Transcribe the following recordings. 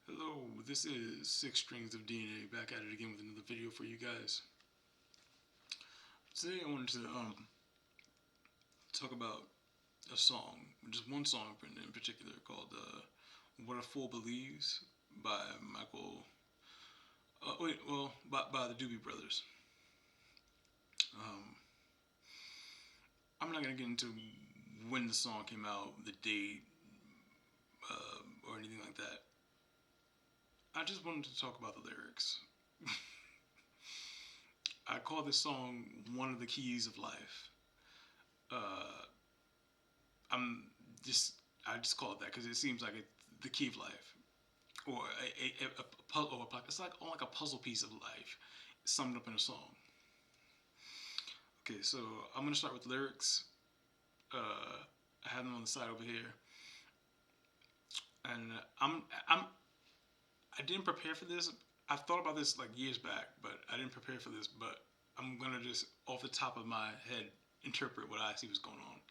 Hello, this is Six Strings of DNA back at it again with another video for you guys. Today I wanted to talk about a song, just one song in particular called "What a Fool Believes" by Michael. By the Doobie Brothers. Um, I'm not gonna get into when the song came out, the date, or anything like that. I just wanted to talk about the lyrics. I call this song "One of the Keys of Life." Uh, I'm just I just call it that because it seems like it's the key of life, or a puzzle. It's like a puzzle piece of life, summed up in a song. Okay, so I'm gonna start with lyrics. I have them on the side over here, and I didn't prepare for this. I thought about this like years back, but I didn't prepare for this. But I'm gonna just off the top of my head interpret what I see was going on.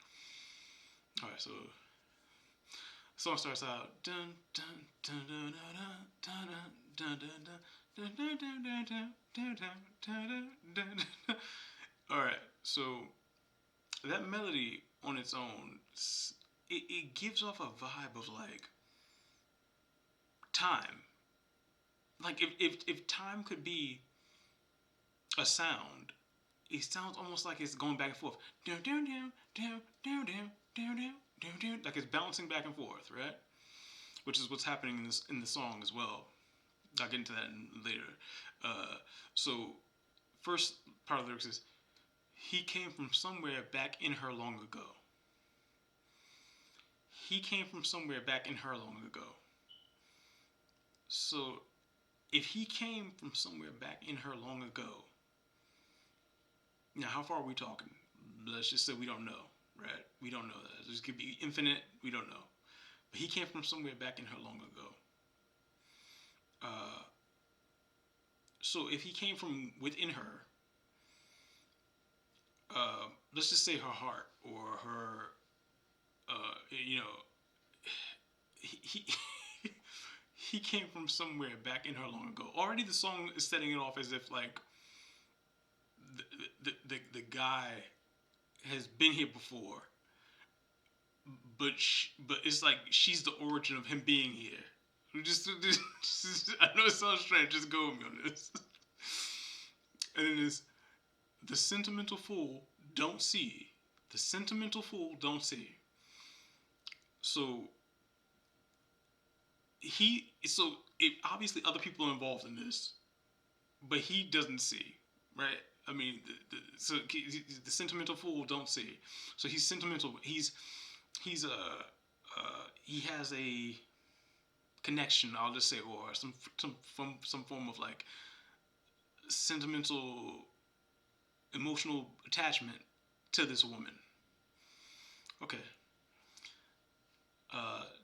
All right, so the song starts out dun dun dun dun dun dun dun dun dun dun dun dun dun dun. All right, so that melody on its own, it gives off a vibe of like time. Like if time could be a sound, it sounds almost like it's going back and forth. Down down down down down down down down down, like it's bouncing back and forth, right? Which is what's happening in the song as well. I'll get into that later. Uh, so first part of the lyrics is he came from somewhere back in her long ago. He came from somewhere back in her long ago. So if he came from somewhere back in her long ago, now how far are we talking? Let's just say we don't know, right? We don't know that. This could be infinite. We don't know. But he came from somewhere back in her long ago. Uh, so if he came from within her, let's just say her heart or her, you know, he he came from somewhere back in her long ago. Already the song is setting it off as if like the guy has been here before, but it's like she's the origin of him being here. I know it sounds strange. Just go with me on this. And it is the sentimental fool don't see. The sentimental fool don't see. So obviously other people are involved in this, but he doesn't see, right? I mean, the sentimental fool don't see. So he's sentimental. He's he has a connection. I'll just say, or some form of like sentimental, emotional attachment to this woman. Okay.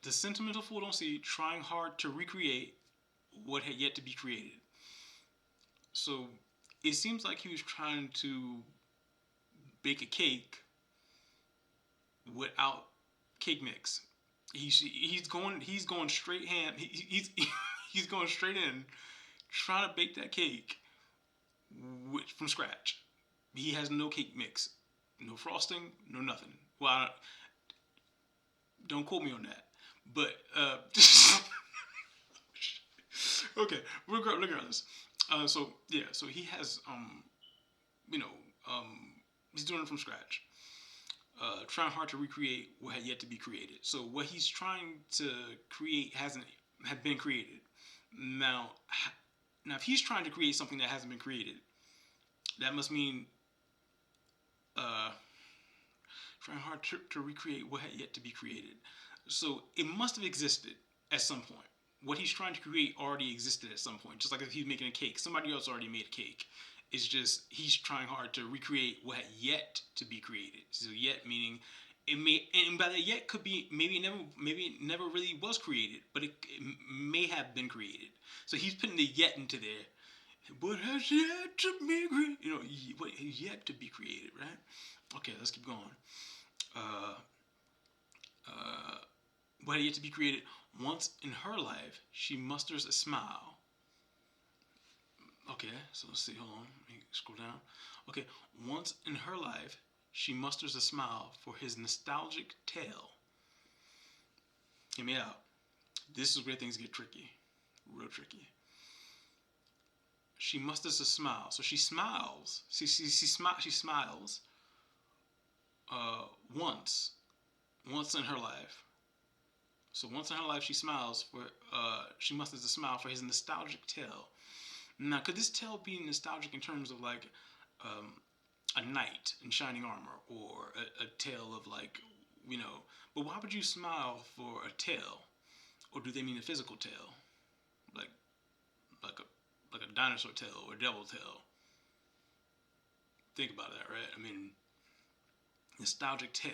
The sentimental fool don't see, trying hard to recreate what had yet to be created. So it seems like he was trying to bake a cake without cake mix. He's going straight ham. He's going straight in, trying to bake that cake from scratch. He has no cake mix, no frosting, no nothing. Well, don't quote me on that, but okay. Regardless, so yeah, so he has you know, he's doing it from scratch. Trying hard to recreate what had yet to be created. So what he's trying to create hasn't had been created. Now, if he's trying to create something that hasn't been created, that must mean trying hard to recreate what had yet to be created. So it must have existed at some point. What he's trying to create already existed at some point. Just like if he's making a cake, somebody else already made a cake. It's just he's trying hard to recreate what had yet to be created. So yet meaning it may, and by that yet could be maybe it never really was created, but it may have been created. So he's putting the yet into there. What has yet to be created? You know, what has yet to be created, right? Okay, let's keep going. Uh, what had yet to be created? Once in her life, she musters a smile. Okay, so let's see. Hold on. Let me scroll down. Okay, once in her life, she musters a smile for his nostalgic tale. Hear me out. This is where things get tricky. Real tricky. She musters a smile. So she smiles. She smiles uh, once. Once in her life. So once in her life, she smiles for. She musters a smile for his nostalgic tale. Now, could this tale be nostalgic in terms of like um, a knight in shining armor, or a tale of like, you know? But why would you smile for a tale, or do they mean a physical tale, like like a like a dinosaur tail or devil tail? Think about that, right? I mean, nostalgic tale.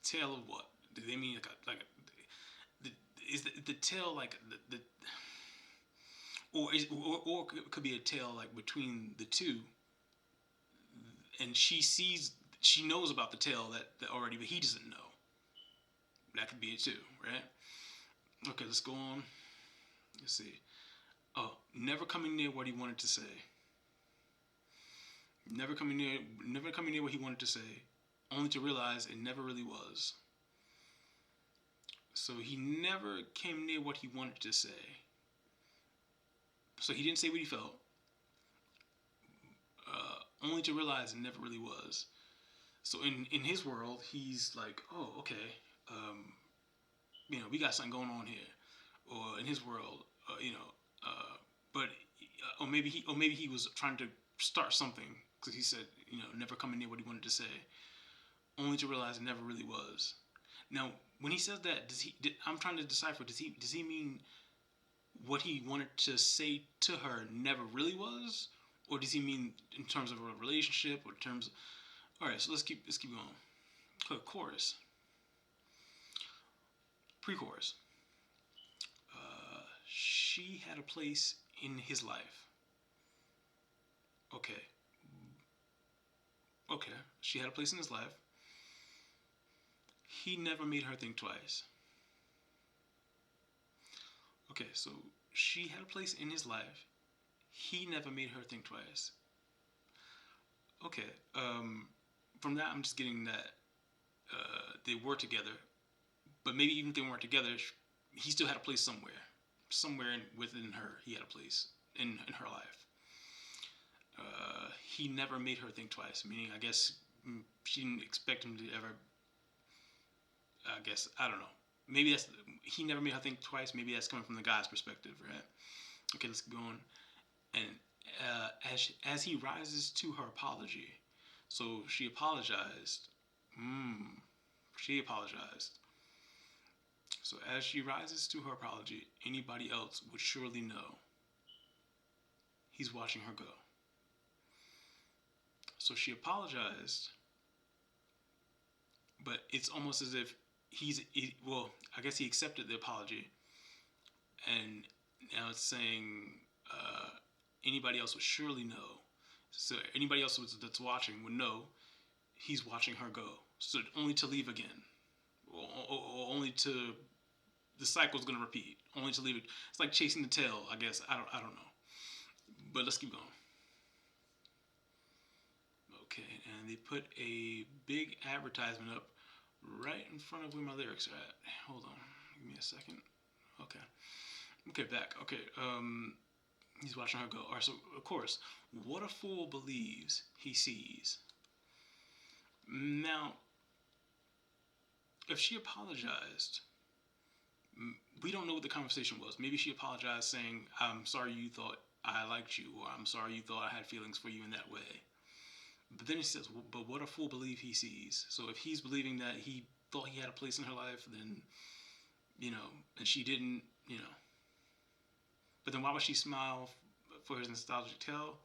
Tale of what? Do they mean the, is the tale like the or it could be a tale like between the two, and she knows about the tale that already, but he doesn't know. That could be it too, right? Okay, let's go on. Let's see. Oh, never coming near what he wanted to say. Never coming near what he wanted to say, only to realize it never really was. So he never came near what he wanted to say. So he didn't say what he felt, only to realize it never really was. So in his world, he's like, oh, okay, we got something going on here. Or in his world, but or maybe he was trying to start something because he said, never coming near what he wanted to say, only to realize it never really was. Now, when he says that, I'm trying to decipher. Does he mean what he wanted to say to her never really was, or does he mean in terms of a relationship, or in terms of, all right, so let's keep going. Okay, chorus, pre-chorus. She had a place in his life. Okay. Okay. She had a place in his life. He never made her think twice. Okay, so she had a place in his life. He never made her think twice. Okay. From that, I'm just getting that they were together, but maybe even if they weren't together, he still had a place somewhere. Somewhere within her, he had a place in her life. He never made her think twice, meaning, I guess, she didn't expect him to ever, I guess, I don't know. Maybe that's, he never made her think twice. Maybe that's coming from the guy's perspective, right? Okay, let's go on. And as he rises to her apology, so she apologized. She apologized. So as she rises to her apology, anybody else would surely know he's watching her go. So she apologized, but it's almost as if well, I guess he accepted the apology, and now it's saying anybody else would surely know. So anybody else that's watching would know he's watching her go. So only to leave again, or only to, the cycle's gonna repeat. Only to leave it. It's like chasing the tail, I guess. I don't know. But let's keep going. Okay, and they put a big advertisement up right in front of where my lyrics are at. Hold on, give me a second. Okay. Okay, back. Okay, he's watching her go. All right, so of course, what a fool believes he sees. Now, if she apologized, we don't know what the conversation was. Maybe she apologized saying, I'm sorry you thought I liked you, or I'm sorry you thought I had feelings for you in that way. But then he says, but what a fool believe he sees. So if he's believing that he thought he had a place in her life, then, and she didn't, But then why would she smile for his nostalgic tale?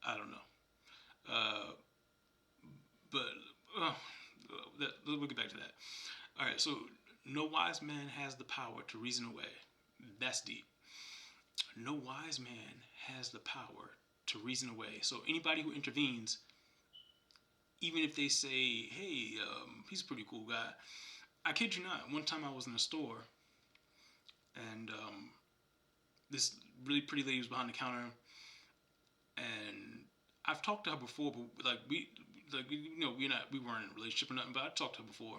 I don't know. But we'll get back to that. All right, so no wise man has the power to reason away. That's deep. No wise man has the power to reason away. So anybody who intervenes, even if they say, hey, he's a pretty cool guy. I kid you not, one time I was in a store this really pretty lady was behind the counter, and I've talked to her before, but we weren't in a relationship or nothing, but I talked to her before,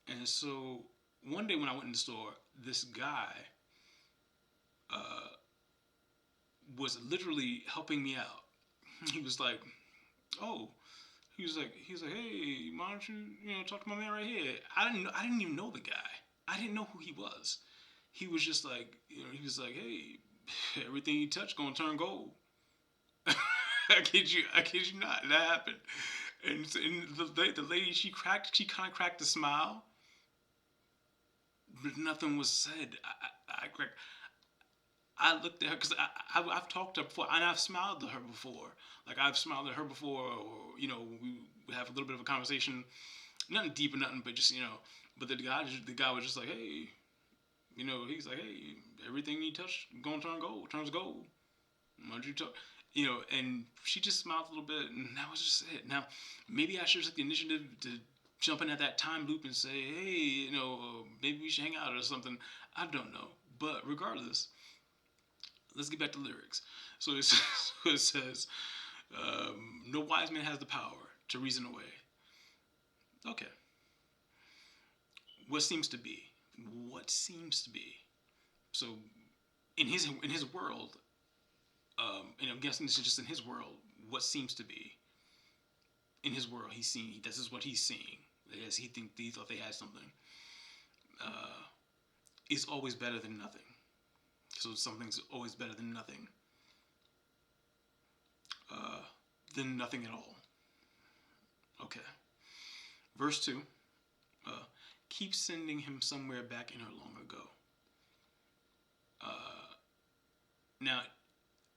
and so one day when I went in the store, this guy uh, was literally helping me out. He was like, "Oh," he was like, "Hey, why don't you talk to my man right here?" I didn't even know the guy. I didn't know who he was. He was just like, he was like, "Hey, everything you touch gonna turn gold." I kid you not. That happened. And the lady, she kind of cracked a smile, but nothing was said. I looked at her because I've talked to her before, and I've smiled at her before. Like I've smiled at her before, or we have a little bit of a conversation, nothing deep or nothing, but just But the guy was just like, "Hey, he's like, hey, everything you touch gonna turns gold. Why don't you talk?" And she just smiled a little bit, and that was just it. Now, maybe I should have took the initiative to jump in at that time loop and say, "Hey, maybe we should hang out or something." I don't know, but regardless, let's get back to lyrics. So it says, so it says no wise man has the power to reason away. Okay, what seems to be? What seems to be? So in his world, and I'm guessing this is just in his world. What seems to be in his world? He's seeing. This is what he's seeing. Yes, he thought they had something. Uh, is always better than nothing. So something's always better uh, than nothing at all. Okay. Verse 2. Uh, keep sending him somewhere back in her long ago. Uh, now,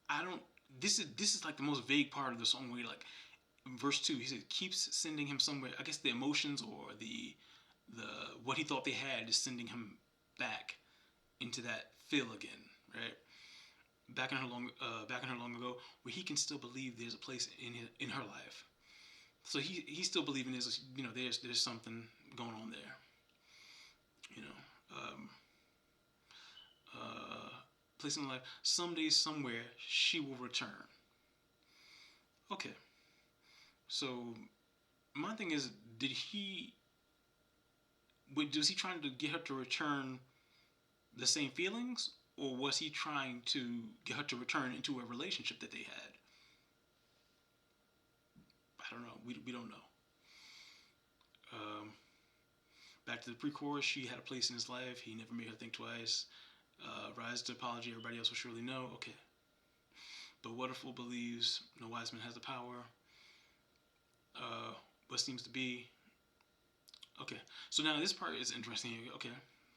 I don't. This is like the most vague part of the song where you're like, verse 2, he said keeps sending him somewhere. I guess the emotions or the what he thought they had is sending him back into that feel again, right? Back in her long ago, where he can still believe there's a place in her life. So he's still believing there's something going on there, you know. Uh, place in life. Someday, somewhere, she will return. Okay, so my thing is, did he? Was he trying to get her to return the same feelings, or was he trying to get her to return into a relationship that they had? I don't know. We don't know. Um, back to the pre-chorus, she had a place in his life. He never made her think twice. Rise to apology. Everybody else will surely know. Okay. But what a fool believes no wise man has the power. What seems to be. Okay. So now this part is interesting. Okay.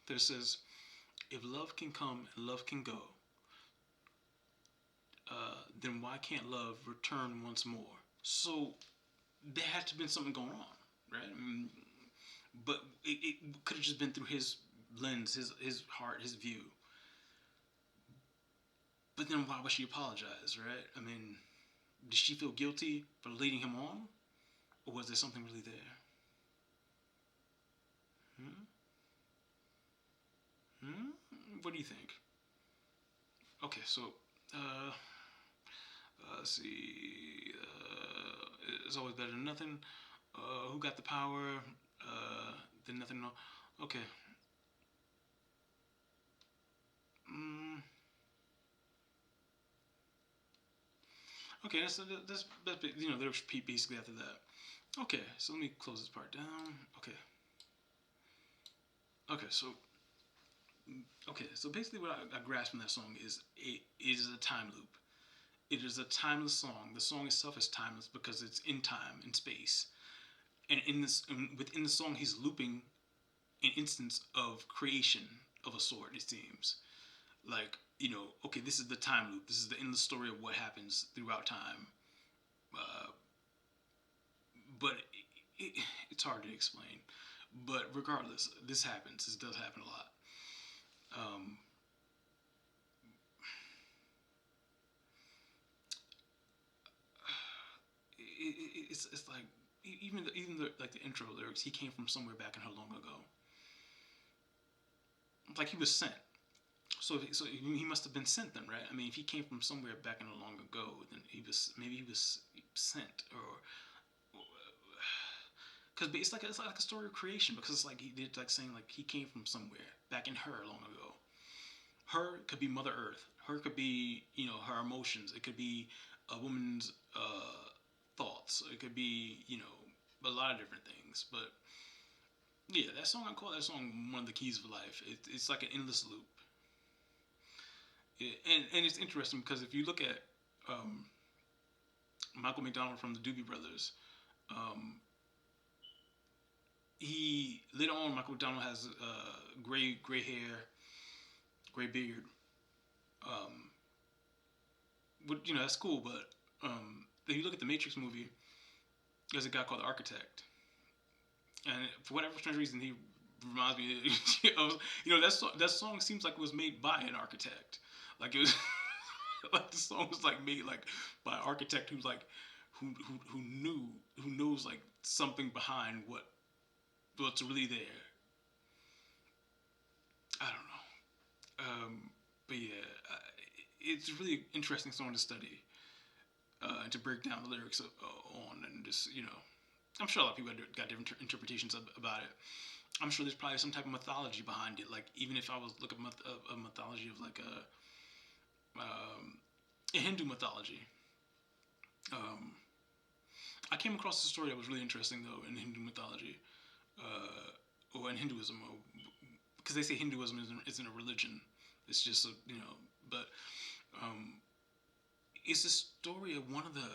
There says, if love can come and love can go, then why can't love return once more? So there had to have been something going on, right? I mean, but it could have just been through his lens, his heart, his view. But then why would she apologize, right? I mean, did she feel guilty for leading him on? Or was there something really there? Hmm? Hmm? What do you think? Okay, so, uh, let's see. It's always better than nothing. Who got the power? Then nothing. No. Okay. Mm, okay, there's basically after that. Okay, so let me close this part down. Okay. Okay, so basically what I grasp from that song is it is a time loop. It is a timeless song. The song itself is timeless because it's in time and space. And within the song, he's looping an instance of creation of a sort. It seems like okay, this is the time loop. This is the endless story of what happens throughout time. Uh, but it's hard to explain. But regardless, this happens. This does happen a lot. Um, it's like like the intro lyrics. He came from somewhere back in her long ago. Like he was sent. So he must have been sent then, right? I mean, if he came from somewhere back in a long ago, then he was sent, or because it's like a story of creation, because it's like he did like saying like he came from somewhere back in her long ago. Her could be Mother Earth. Her could be, her emotions. It could be a woman's thoughts. It could be, a lot of different things. But yeah, that song, I call that song one of the keys of life. It's like an endless loop. And it's interesting because if you look at um, Michael McDonald from the Doobie Brothers, um, he later on Michael McDonald has gray hair, gray beard. Um, but that's cool. But if you look at the Matrix movie, there's a guy called the Architect, and for whatever strange reason, he reminds me of that song seems like it was made by an architect. Like it was like the song was like made like by an architect who's like who knows like something behind what's really there. I don't know. But yeah, it's a really interesting song to study and to break down the lyrics on, and just I'm sure a lot of people got different interpretations about it. I'm sure there's probably some type of mythology behind it. Like even if I was looking at a mythology of like a Hindu mythology, um, I came across a story that was really interesting though in Hindu mythology, or in Hinduism, because they say Hinduism isn't a religion. It's just but um, it's a story of one of the.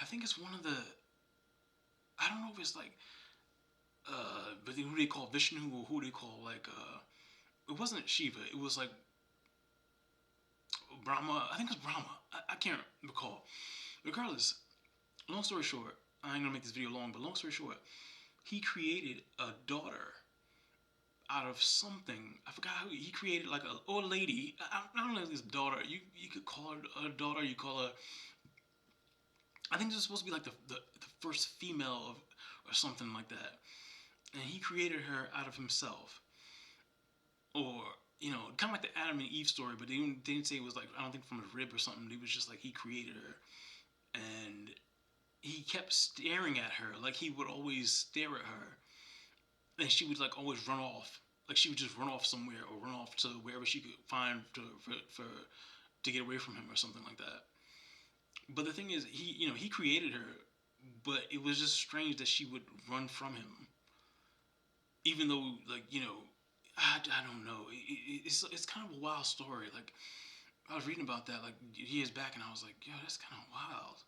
I think it's one of the. I don't know if it's like but who they call Vishnu, or who they call like it wasn't Shiva, it was like Brahma. I think it's Brahma. I can't recall. Regardless, long story short, I ain't gonna make this video long, but long story short, he created a daughter out of something. I forgot who he created, like a old lady. I don't know if it's daughter. You could call her a daughter. You call her. I think this is supposed to be like the first female of or something like that. And he created her out of himself, or kind of like the Adam and Eve story, but they didn't say it was like I don't think from a rib or something. It was just like he created her, and he kept staring at her. Like he would always stare at her, and she would like always run off. Like she would just run off somewhere or run off to wherever she could find to get away from him or something like that. But the thing is, he created her, but it was just strange that she would run from him, even though like I don't know. It's kind of a wild story. Like I was reading about that like years back, and I was like, yo, that's kind of wild.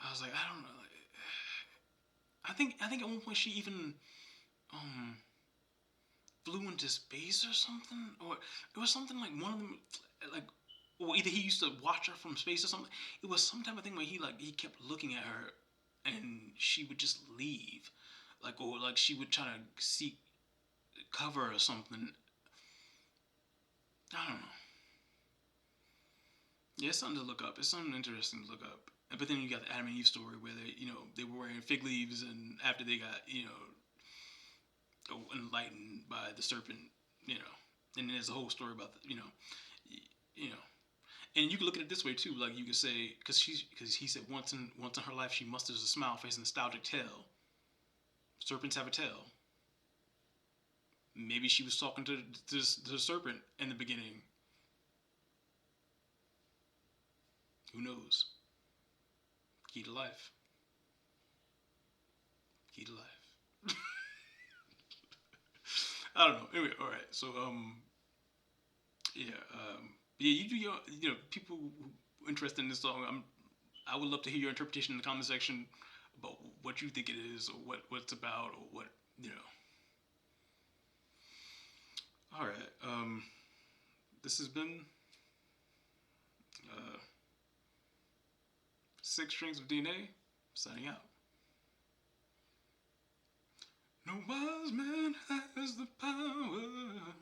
I was like, I don't know. Like, I think at one point she even um flew into space or something, or it was something like one of them like. Or either he used to watch her from space or something. It was some type of thing where he kept looking at her, and she would just leave, like or like she would try to seek cover or something. I don't know. Yeah, it's something to look up. It's something interesting to look up. But then you got the Adam and Eve story where they were wearing fig leaves, and after they got enlightened by the serpent, and there's a whole story about you know, and you can look at it this way too. Like you could say because he said once in her life she musters a smile face a nostalgic tale. Serpents have a tail. Maybe she was talking to the serpent in the beginning. Who knows? Key to life. Key to life. I don't know. Anyway, all right. So yeah, yeah. You do your people who interested in this song. I would love to hear your interpretation in the comment section about what you think it is, or what it's about, or what All right. This has been uh, Six Strings of DNA. Signing out. No wise man has the power